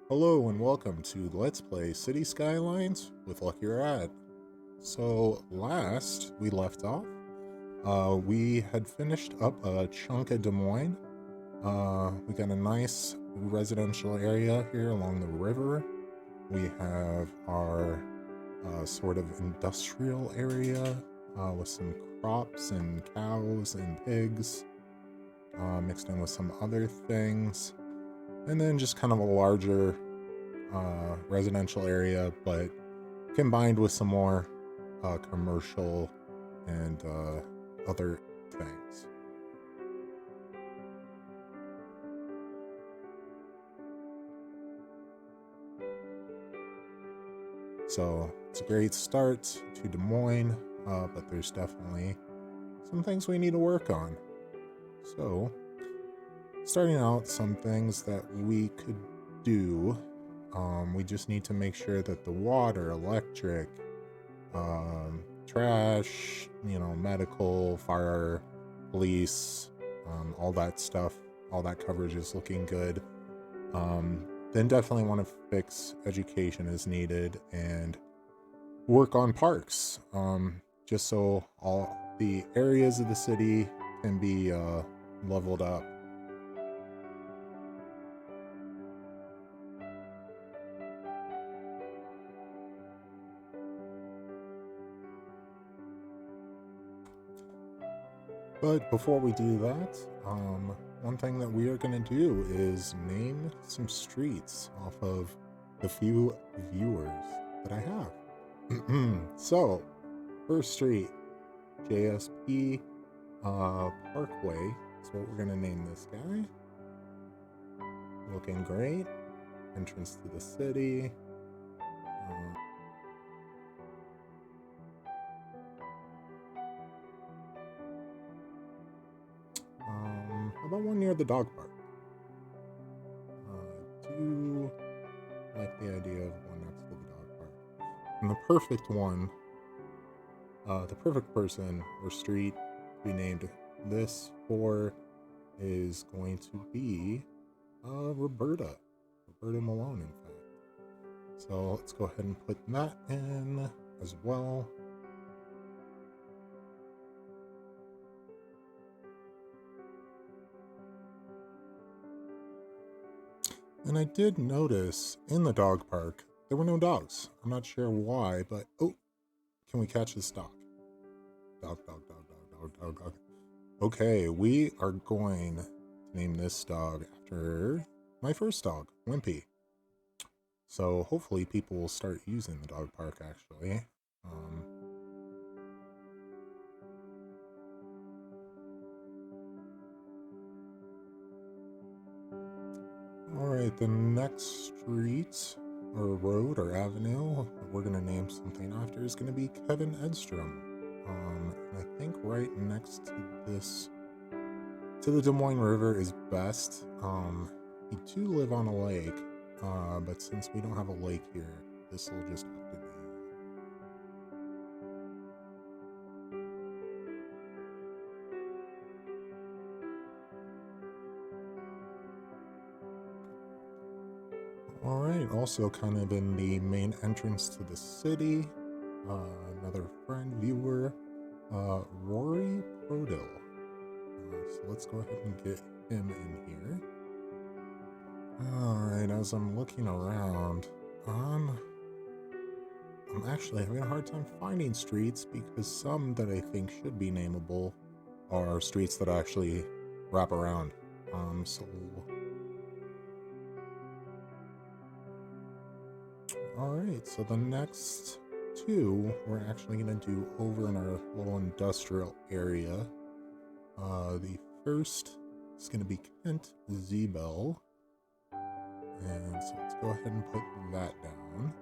Hello and welcome to Let's Play City Skylines with Lucky Rat. So last we left off, we had finished up a chunk of Des Moines. We got a nice residential area here along the river. We have our sort of industrial area with some crops and cows and pigs mixed in with some other things. And then just kind of a larger residential area, but combined with some more commercial and other things. So it's a great start to Des Moines, but there's definitely some things we need to work on. So, starting out, some things that we could do. We just need to make sure that the water, electric, trash, medical, fire, police, all that stuff, all that coverage is looking good. Then definitely want to fix education as needed and work on parks, just so all the areas of the city can be leveled up. But before we do that, one thing that we are going to do is name some streets off of the few viewers that I have. So, first street, JSP Parkway is what we're going to name this guy. Looking great. Entrance to the city. How about one near the dog park? I do like the idea of one next to the dog park. And the perfect one, the perfect person or street to be named this for is going to be Roberta Malone, in fact. So let's go ahead and put that in as well. And I did notice in the dog park, there were no dogs. I'm not sure why, but oh, can we catch this dog? Dog. Okay, we are going to name this dog after my first dog, Wimpy. So hopefully people will start using the dog park, actually. Alright, the next street, or road, or avenue that we're going to name something after is going to be Kevin Edstrom. And I think right next to this, to the Des Moines River is best. We do live on a lake, but since we don't have a lake here, this will just have to be. Alright, also kind of in the main entrance to the city, another friend, viewer, Rory Prodil. So let's go ahead and get him in here. Alright, as I'm looking around, I'm actually having a hard time finding streets because some that I think should be nameable are streets that actually wrap around. Alright, so the next two we're actually going to do over in our little industrial area. The first is going to be Kent Zebel. And so let's go ahead and put that down.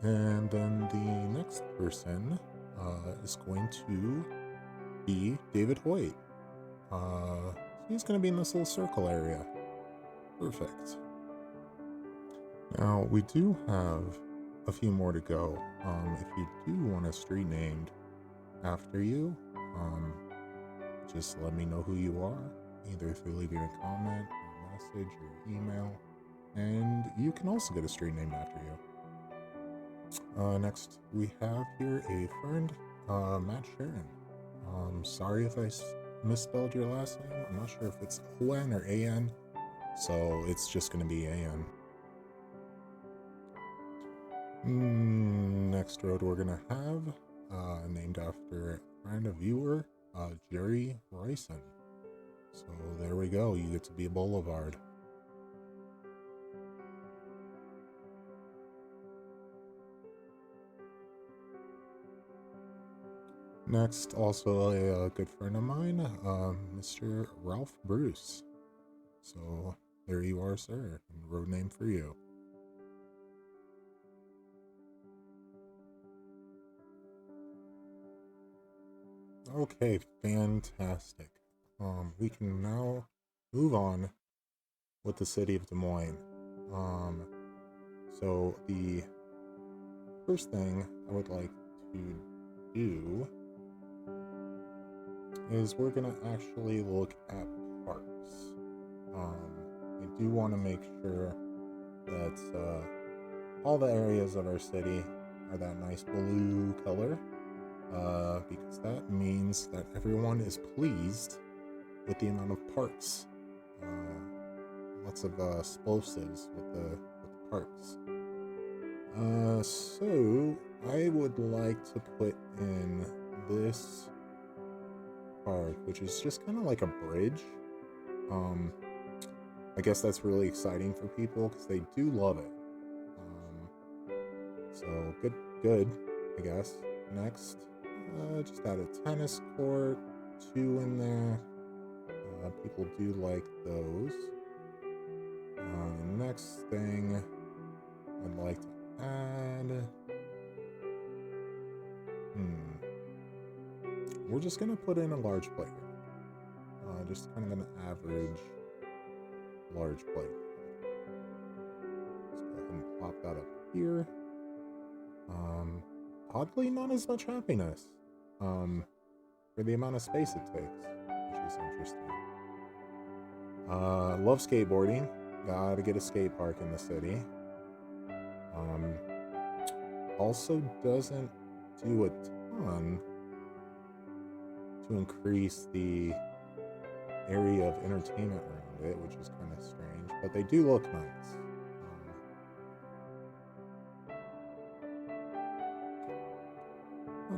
And then the next person is going to be David Hoyt. He's going to be in this little circle area. Perfect. Now, we do have a few more to go. If you do want a street named after you, just let me know who you are, either through leaving a comment, a message, or email, and you can also get a street named after you. Next, we have here a friend, Matt Sharon. Sorry if I misspelled your last name. I'm not sure if it's O-N or A-N, so it's just going to be A-N. Next road we're going to have, named after a friend, a viewer, Jerry Ryson. So there we go, you get to be a boulevard. Next, also a good friend of mine, Mr. Ralph Bruce. So there you are, sir, road name for you. Okay, fantastic. We can now move on with the city of Des Moines. So the first thing I would like to do is we're gonna actually look at parks. I do want to make sure that all the areas of our city are that nice blue color, because that means that everyone is pleased with the amount of parks. Lots of explosives with the parks. So I would like to put in this park, which is just kind of like a bridge. I guess that's really exciting for people because they do love it. So good, I guess. Next, just add a tennis court, 2 in there. People do like those. Next thing I'd like to add. We're just gonna put in a large playground. Just kind of an average large playground. Let's go ahead and plop that up here. Oddly, not as much happiness for the amount of space it takes, which is interesting. Love skateboarding. Gotta get a skate park in the city. Also doesn't do a ton to increase the area of entertainment around it, which is kind of strange, but they do look nice.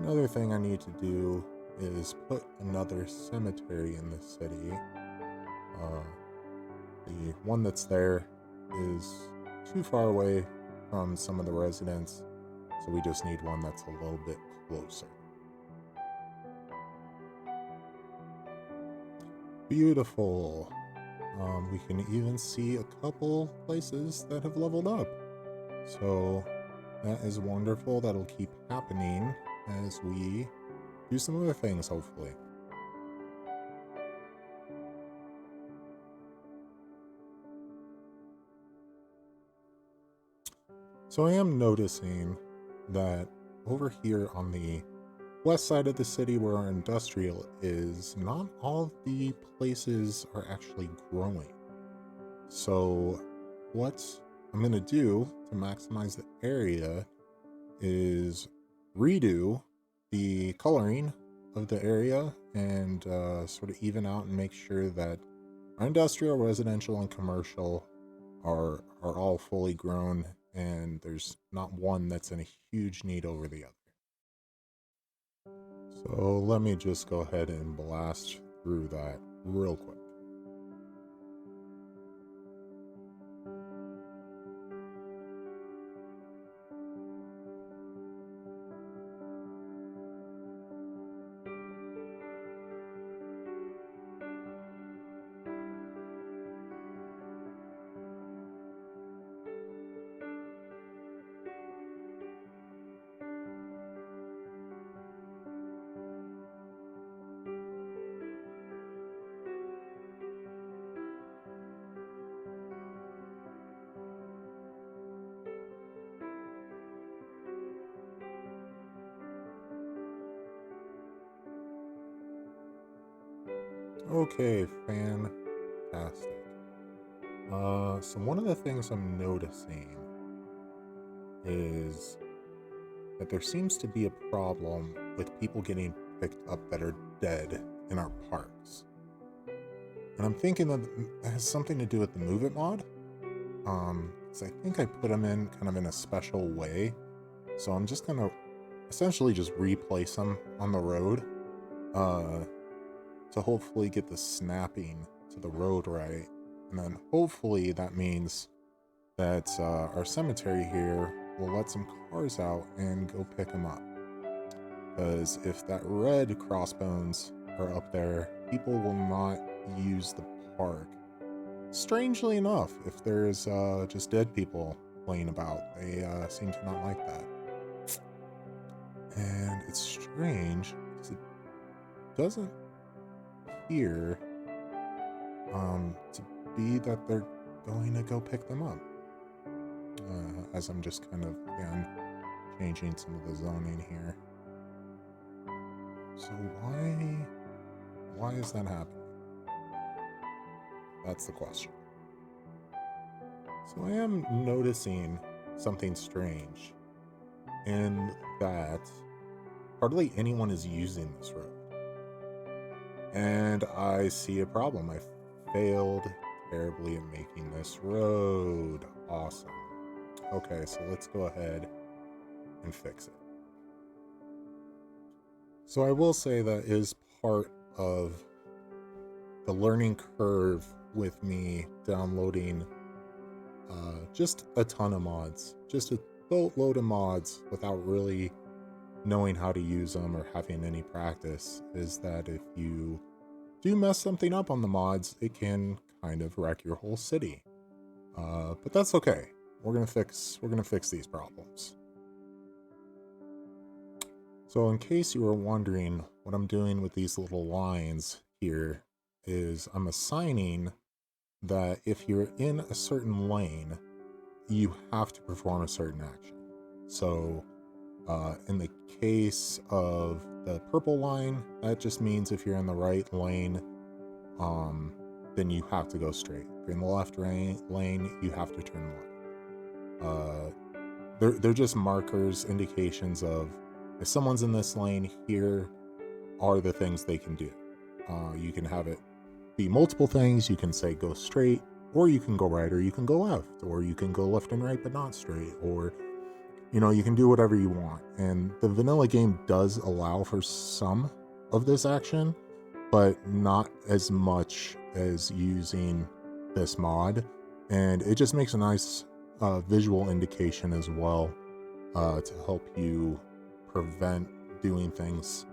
Another thing I need to do is put another cemetery in the city. The one that's there is too far away from some of the residents, so we just need one that's a little bit closer. Beautiful. We can even see a couple places that have leveled up. So that is wonderful. That'll keep happening as we do some other things, hopefully. So I am noticing that over here on the west side of the city where our industrial is, not all of the places are actually growing. So what I'm going to do to maximize the area is redo the coloring of the area and sort of even out and make sure that our industrial, residential, and commercial are all fully grown and there's not one that's in a huge need over the other. So let me just go ahead and blast through that real quick. Okay, fantastic. So one of the things I'm noticing is that there seems to be a problem with people getting picked up that are dead in our parks. And I'm thinking that it has something to do with the Move It mod. Because I think I put them in kind of in a special way. So I'm just gonna essentially just replace them on the road to hopefully get the snapping to the road right. And then hopefully that means that our cemetery here will let some cars out and go pick them up. Because if that red crossbones are up there, people will not use the park. Strangely enough, if there's just dead people laying about, they seem to not like that. And it's strange because it doesn't appear to be that they're going to go pick them up. As I'm just kind of, again, changing some of the zoning here. So why is that happening? That's the question. So I am noticing something strange in that hardly anyone is using this road. And I see a problem. I failed terribly at making this road. Awesome. Okay, so let's go ahead and fix it. So I will say that is part of the learning curve with me downloading just a ton of mods. Just a boatload of mods without really knowing how to use them or having any practice, is that if you do mess something up on the mods, it can kind of wreck your whole city. But that's okay. We're gonna fix these problems. So in case you were wondering, what I'm doing with these little lines here is I'm assigning that if you're in a certain lane, you have to perform a certain action. So in the case of the purple line, that just means if you're in the right lane, then you have to go straight. If you're in the left lane, you have to turn left. They're just markers, indications of if someone's in this lane, here are the things they can do. You can have it be multiple things. You can say go straight, or you can go right, or you can go left, or you can go left and right but not straight, or you can do whatever you want. And the vanilla game does allow for some of this action, but not as much as using this mod. And it just makes a nice visual indication as well to help you prevent doing things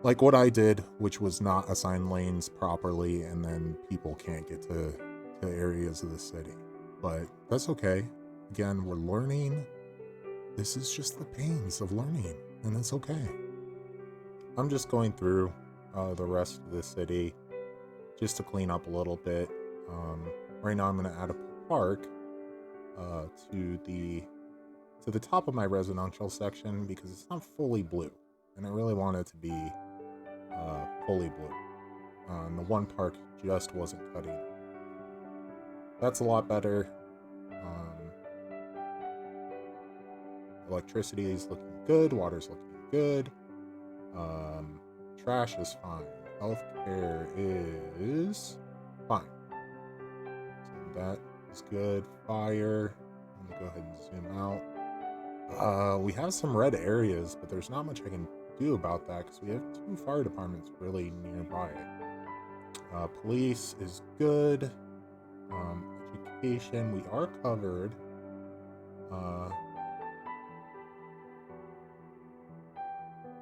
like what I did, which was not assign lanes properly, and then people can't get to areas of the city. But that's okay. Again, we're learning. This is just the pains of learning, and it's okay. I'm just going through the rest of the city just to clean up a little bit. Right now I'm going to add a park to the top of my residential section because it's not fully blue, and I really want it to be fully blue. The one park just wasn't cutting. That's a lot better. Electricity is looking good. Water's looking good. Trash is fine. Healthcare is fine. So that is good. Fire. I'm gonna go ahead and zoom out. We have some red areas, but there's not much I can do about that because we have 2 fire departments really nearby. Police is good. Education, we are covered.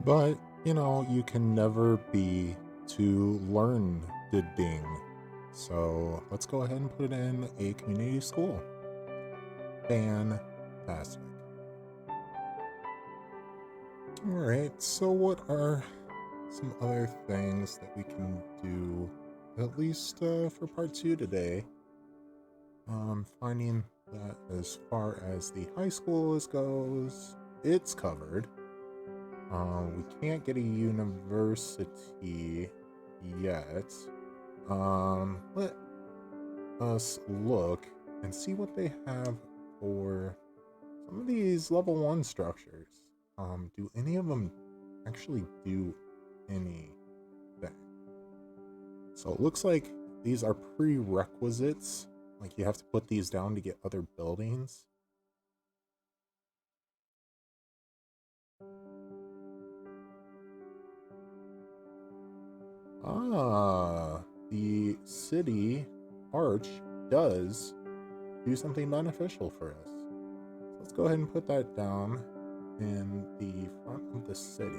But, you can never be too learned. So let's go ahead and put in a community school. Fantastic. Alright, so what are some other things that we can do, at least for part 2 today? Finding that as far as the high school goes, it's covered. We can't get a university yet. Let us look and see what they have for some of these level 1 structures. Do any of them actually do anything? So it looks like these are prerequisites. Like you have to put these down to get other buildings. Ah, the city arch does do something beneficial for us. So let's go ahead and put that down in the front of the city.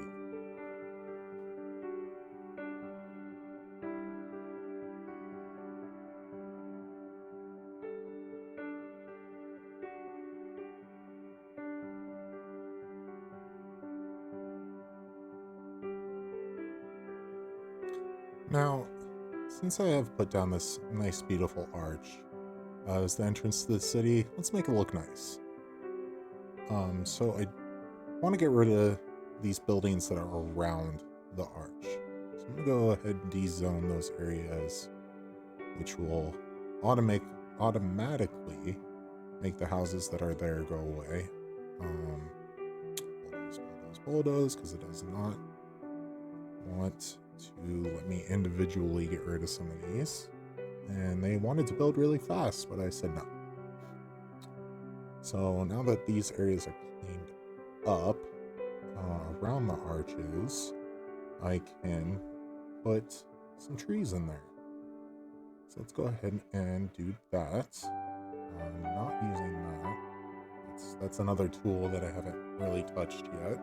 Now, since I have put down this nice, beautiful arch as the entrance to the city, let's make it look nice. So I want to get rid of these buildings that are around the arch. So I'm going to go ahead and dezone those areas, which will automatically make the houses that are there go away. Bulldoze, because it does not want to let me individually get rid of some of these. And they wanted to build really fast, but I said no. So now that these areas are cleaned up around the arches, I can put some trees in there. So let's go ahead and do that. I'm not using that. That's another tool that I haven't really touched yet.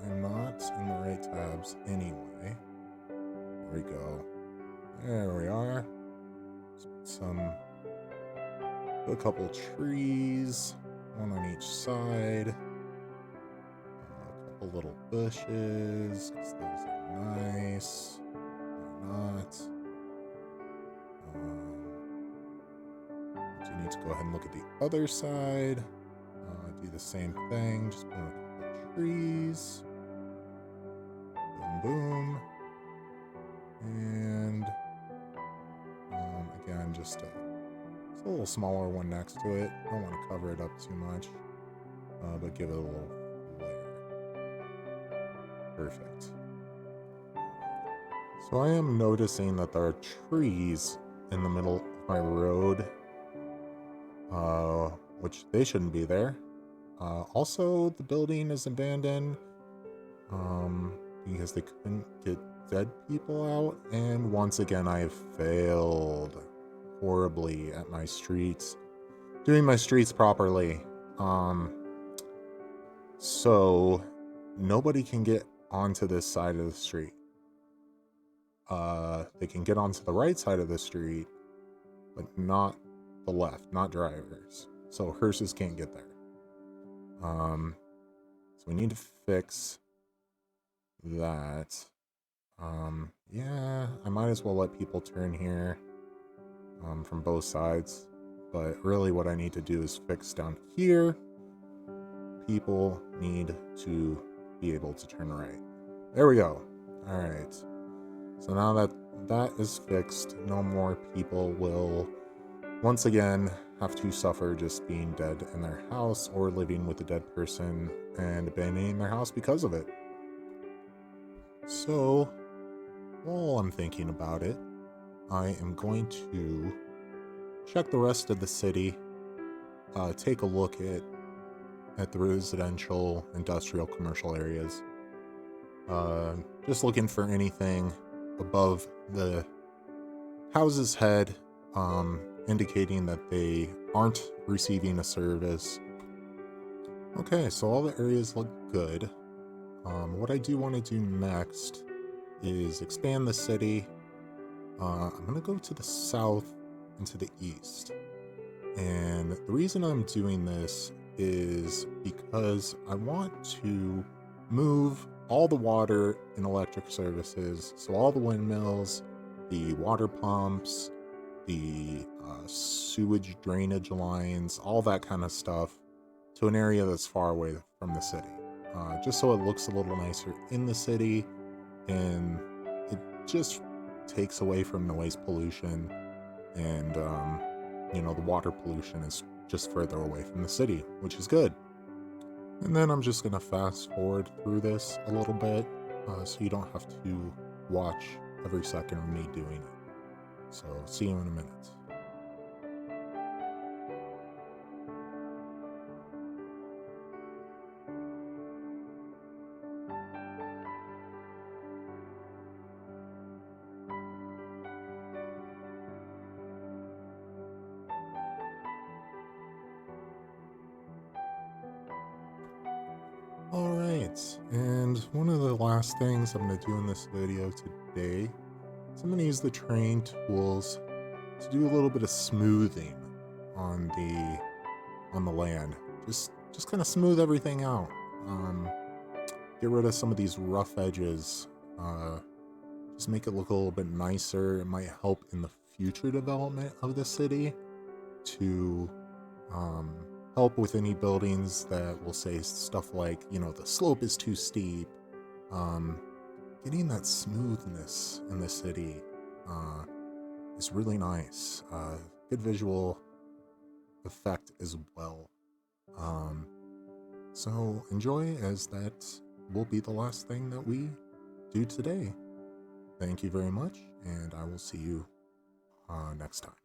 I'm not in the right tabs anyway. There we go. There we are. Put a couple trees, one on each side. A couple little bushes, because those are nice. Why not? You need to go ahead and look at the other side. Do the same thing. Just put a couple trees. Boom, boom. And again, just a little smaller one next to it. Don't want to cover it up too much, but give it a little flare. Perfect. So I am noticing that there are trees in the middle of my road, which they shouldn't be there. Also, the building is abandoned because they couldn't get dead people out, and once again I have failed horribly at my streets, doing my streets properly. So nobody can get onto this side of the street. They can get onto the right side of the street, but not the left, not drivers. So hearses can't get there. So we need to fix that. Yeah, I might as well let people turn here from both sides. But really what I need to do is fix down here. People need to be able to turn right. There we go. All right. So now that that is fixed, no more people will once again have to suffer just being dead in their house or living with a dead person and abandoning their house because of it. So while I'm thinking about it, I am going to check the rest of the city, take a look at the residential, industrial, commercial areas. Just looking for anything above the house's head, indicating that they aren't receiving a service. Okay, so all the areas look good. What I do want to do next is expand the city. I'm going to go to the south and to the east. And the reason I'm doing this is because I want to move all the water and electric services, so all the windmills, the water pumps, the sewage drainage lines, all that kind of stuff, to an area that's far away from the city. Just so it looks a little nicer in the city and it just takes away from noise pollution, and the water pollution is just further away from the city, which is good. And then I'm just gonna fast forward through this a little bit, so you don't have to watch every second of me doing it. So see you in a minute. Alright, and one of the last things I'm going to do in this video today is I'm going to use the terrain tools to do a little bit of smoothing on the land. Just kind of smooth everything out. Get rid of some of these rough edges. Just make it look a little bit nicer. It might help in the future development of the city to help with any buildings that will say stuff like, the slope is too steep. Getting that smoothness in the city is really nice. Good visual effect as well. So enjoy, as that will be the last thing that we do today. Thank you very much, and I will see you next time.